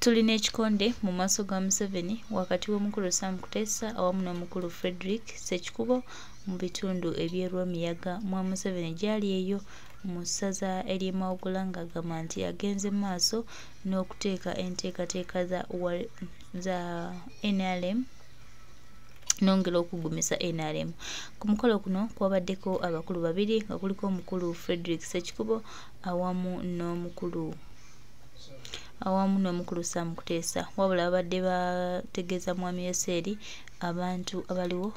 tulina ekikonde mu maaso ga Museveni wakati w'omukulu Sam Kutesa awamu n'omukulu Frederick Ssekikubo mu bitundu eby'Erwemiyaga mwa Museveni gyali eyo mu ssaza ery'e Mawokolo ng'agamba nti agenze mu maaso n'okuteeka enteekateeka za NRM nongera okugumisa NRM. Ku mukolo guno kwabaddeko abakulu babiri nga kuliko omukulu Frederick Ssekikubo awamu n'omukulu Sam Kutesa. Wabula abadde bategeeza mwami Yeseri abantu abaliwo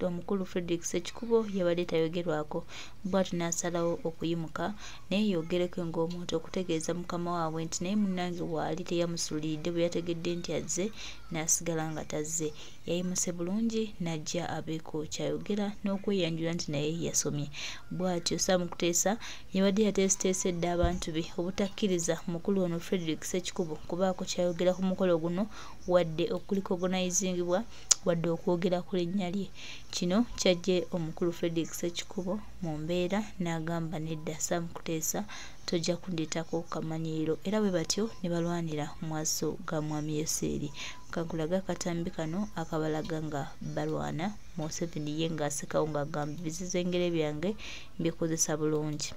omukulu Frederick Ssekikubo yabadde tayogerwako, bw'atyo n'asalawo okuyimuka naye yogereko ng'omuntu okutegeeza mukama waabwe nti naye munnange waali teyamusuliridde bwe yategedde nti azze n'asigala nga tazze. Yayimuse bulungi n'ajja abeeko kyayogera n'okweyanjula nti naye yasomye. Bw'atyo Sam Kutesa yabadde yateeseteesedde abantu be obutakkiriza mukulu ono Frederick Ssekikubo kubaako kyayogera ku mukolo guno wadde okulicogonizingibwa wadde okwogera ku linnya lye. Kino kyajje omukulu Frederick Ssekikubo mu mbeera n'agamba nedda Sam Kutesa tojja kundetako kamanyiro, era bwe batyo ne balwanira mu maaso ga mwami Yeseri. Kankulaga akatambi kano akabalaga nga balwana, Museveni ye ng'asekawo ng'agamba ebizizengere byange mbikozesa bulungi.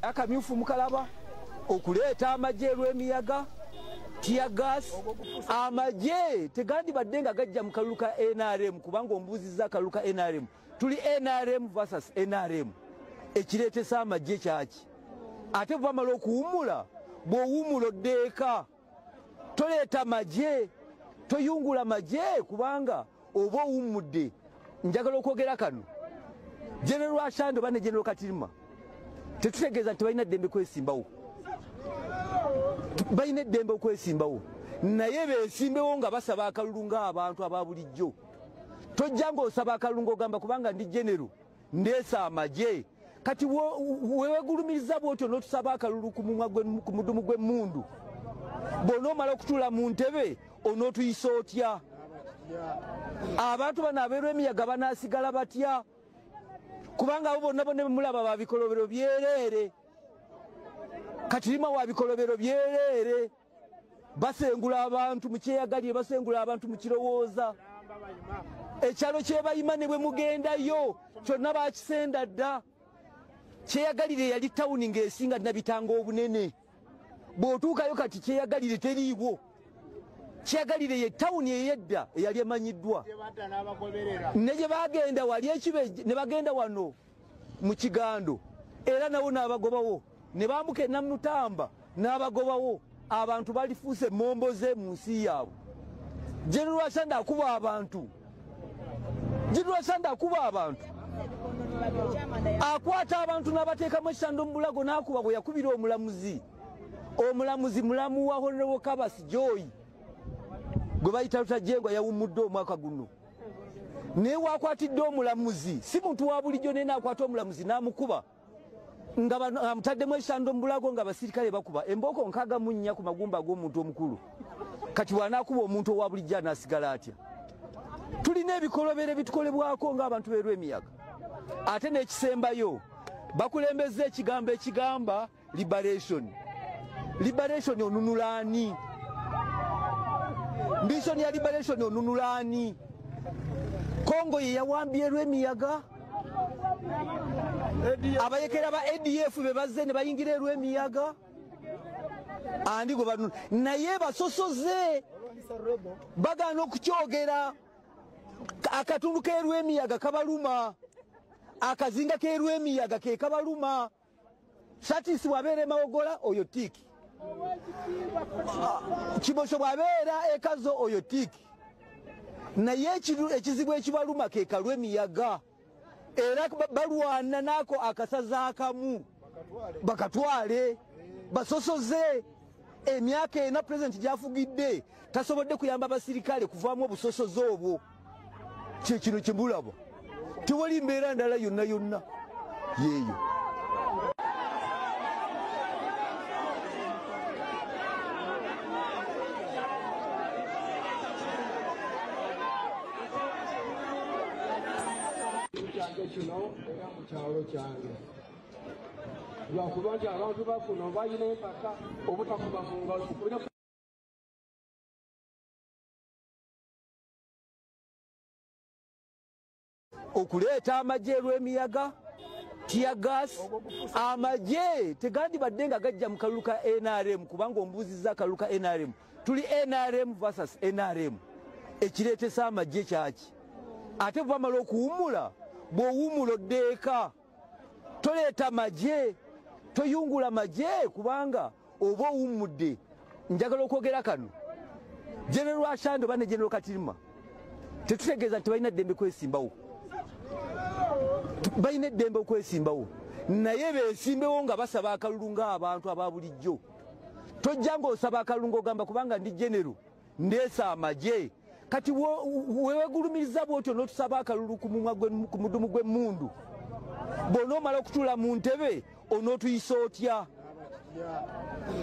Akamyufu mukalaba okuleeta amagye Erwemiyaga tiyagas amagye tegandibadde nga gajja mu kalulu ka NRM kubanga ombuuzizza akalulu ka NRM. Tuli NRM versus NRM. Ekireetesa amagye kyaki? Ate bwamala okuwummula, bw'owummula oddeeka toleeta magye, toyungula magye kubanga oba owummudde. Njagala okwogera kano General Ashando bane General Katirima tetutegeeza nti balina ddembe kwesimbawo, balina eddembe okwesimbawo, naye beesimbewo nga basaba akalulu ng'abantu aba bulijjo. Tojja ng'osaba akalulu ng'ogamba kubanga ndi genero ndeesa amagye. Kati wewegulumiriza bwotyo n'otusaba akalulu ku mudumu gw'emmundu, bw'onoomala okutuula mu ntebe onootuyisa otya? Abantu bano ab'Erwemiyaga banaasigala batya? Kubanga abo bonna bonna mulaba ba bikolobero byereere. Katirima wa bikolobero byereere, basengula abantu mu kyeyagalire, basengula abantu mu kirowooza. Ekyalo kyebayima ne bwe mugendayo kyonna baakisenda dda. Kyeyagalire yali tawuni ng'esinga nabitanga obunene. Bw'otuukayo kati kyeyagalire teriiwo. Kyeyagalire ye tawuni ey'edda eyali emanyiddwa. Ne gye bagenda wali ekibe ne bagenda wano mu Kigando era nawo n'abagobawo. Ne bambuka e Namutamba n'abagobawo. Abantu balifuuse momboze mu nsi yaabwe. General Ashanda akuba abantu. General Ashanda akuba abantu. Akwata abantu n'abateekamu ekitando mu bulago n'akuba bwe yakubira omulamuzi. Omulamuzi mulamu wa Honorable Kabasi Joy gwe bayita Lutajengwa yawummudde omwaka guno. Naye waakwatidde omulamuzi si muntu wa bulijjo, naye n'akwata omulamuzi n'amukuba nga amutaddemu ekitando mu bulago nga basirikale bakuba embooko 64 ku magumba ag'omuntu omukulu. Kati bw'anaakuba omuntu owa bulijjo anaasigala atya? Tulina ebikolobero ebitukolebwako ng'abantu b'Erwemiyaga. Ate n'ekisembayo bakulembeza ekigambo ekigamba liberation. Liberation onunula ani? Mbison ya liberation onunula ani? Kongo ye yawambye Erwemiyaga. Abayekera ba ADF be bazze ne bayingira Erwemiyaga. Andi go bantu naye basosoze bagana okukyogera. Akatundu k'Erwemiyaga kabaluma, akazinga k'Erwemiyaga ke kabaluma. Satisi bwabeera Mawogola oyo tiki, Kibosho bwabeera Ekazo oyo tiki. Naye ekizibu ekibaluma ke Kalwemiyaga era balwana nako akasaza akamu bakatwale basosoze. Emyaka ena president gyafugidde tasobodde kuyamba abasirikale kuvaamu obusosoze obwo. Kino kimulaba tewali mbeera ndala yonna yonna yeeyo. Kino era mu kyalo kyange lwakuba nti abantu bafuna balina empaka obutakuba mu ngalo okuleeta amagye lw'emiyaga tiyagas amagye tegandibadde nga gajja mu kalulu ka NRM kubanga ombuuzizza akalulu ka NRM tuli NRM versus NRM ekireetesa amagye kyaki ate bwamala okuwummula bw'owummula oddeeka toleeta magye toyungula magye kubanga oba owummudde njagala okwogera kano General Ashando bane General Katirima tetutegeeza nti balina ddembe kwesimbawo balina eddembe okwesimbawo naye beesimbewo nga basaba akalulu ng'abantu aba bulijjo tojja ng'osaba akalulu ng'ogamba kubanga ndi genero ndeesa amagye kati wewegulumiriza bwotyo n'otusaba akalulu ku mudumu gw'emmundu bw'onoomala okutuula mu ntebe onootuyisa otya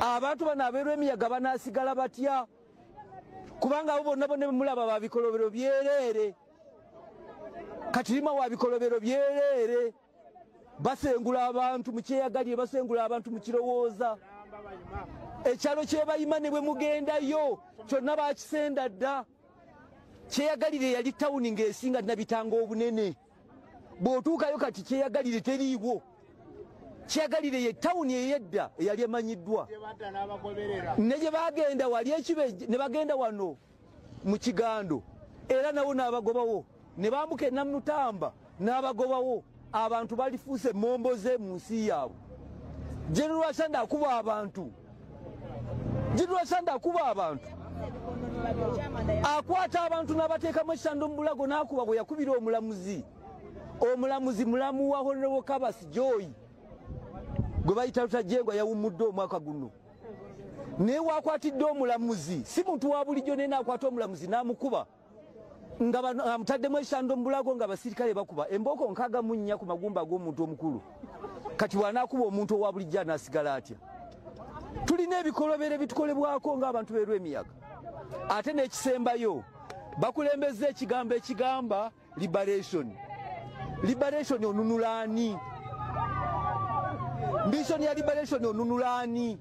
abantu bano abeerw'emiyaga banaasigala batya kubanga abo bonna bonna bemulaba ba bikolobero byereere Katirima wa bikolobero byereere basengula abantu mu kyeyagalire basengula abantu mu kirowooza ekyalo kyebayima ne bwe mugendayo kyonna bakisenda dda kyeyagalire yali tawuni ng'esinga nabitanga obunene bw'otuukayo kati kyeyagalire teriiwo kyeyagalire ye tawuni ey'edda eyali emanyiddwa ne gye bagenda wali ekibe ne bagenda wano mu Kigando era nawo n'abagobawo ne bambuka e Namutamba n'abagobawo abantu balifuuse momboze mu nsi yaabwe General Ashando akuba abantu General Ashando akuba abantu akwata abantu n'abateekamu ekisando mu bulago n'akuba bwe yakubira omulamuzi mulamu wa Honorable Kabasi Joy gwe bayita Lutajengwa yawummudde omwaka guno naye waakwatidde omulamuzi si muntu wa bulijjo naye n'akwata omulamuzi n'amukuba nga amutaddemu ekisando mu bulago nga abasirikale bakuba embooko 64 ku magumba ag'omuntu omukulu kati bw'anaakuba omuntu owa bulijjo anaasigala atya tulina ebikolobero ebitukolebwako ng'abantu beerw'emiyaga ate n'ekisembayo bakulembeza ekigambo ekigamba liberation onunula ani mbisoni ya liberation onunula ani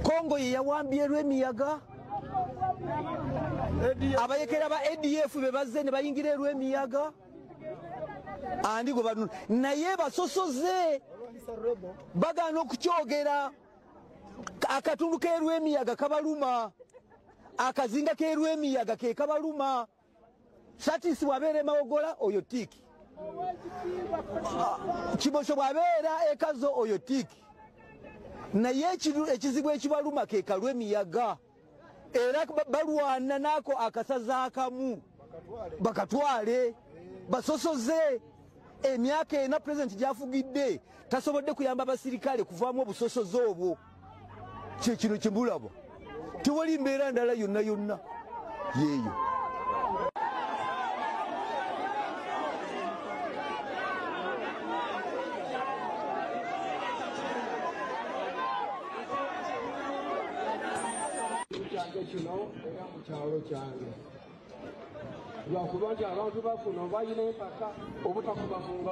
Kongo ye yawambye lw'emiyaga abayekera ba ADF be bazze ne bayingira lw'emiyaga andi go bantu naye basosoze bagana okukyogera akatundu k'erw'emiyaga kabaluma akazinga k'erw'emiyaga ke kabaluma Satisi bwabeera Mawogola oyo tiki Kibosho bwabeera ekazo oyo tiki naye ekizibu ekibaluma ke kalw'emiyaga era balwana nako akasaza akamu bakatwale basosoze emyaka ena president gyafugidde tasobodde kuyamba abasirikale kuvaamu obusosoze obwo kino kimbulabo tewali mbeera ndala yonna yeeyo kino era mu kyalo kyange lwakuba nti abantu bafuna balina empaka obutakubafunga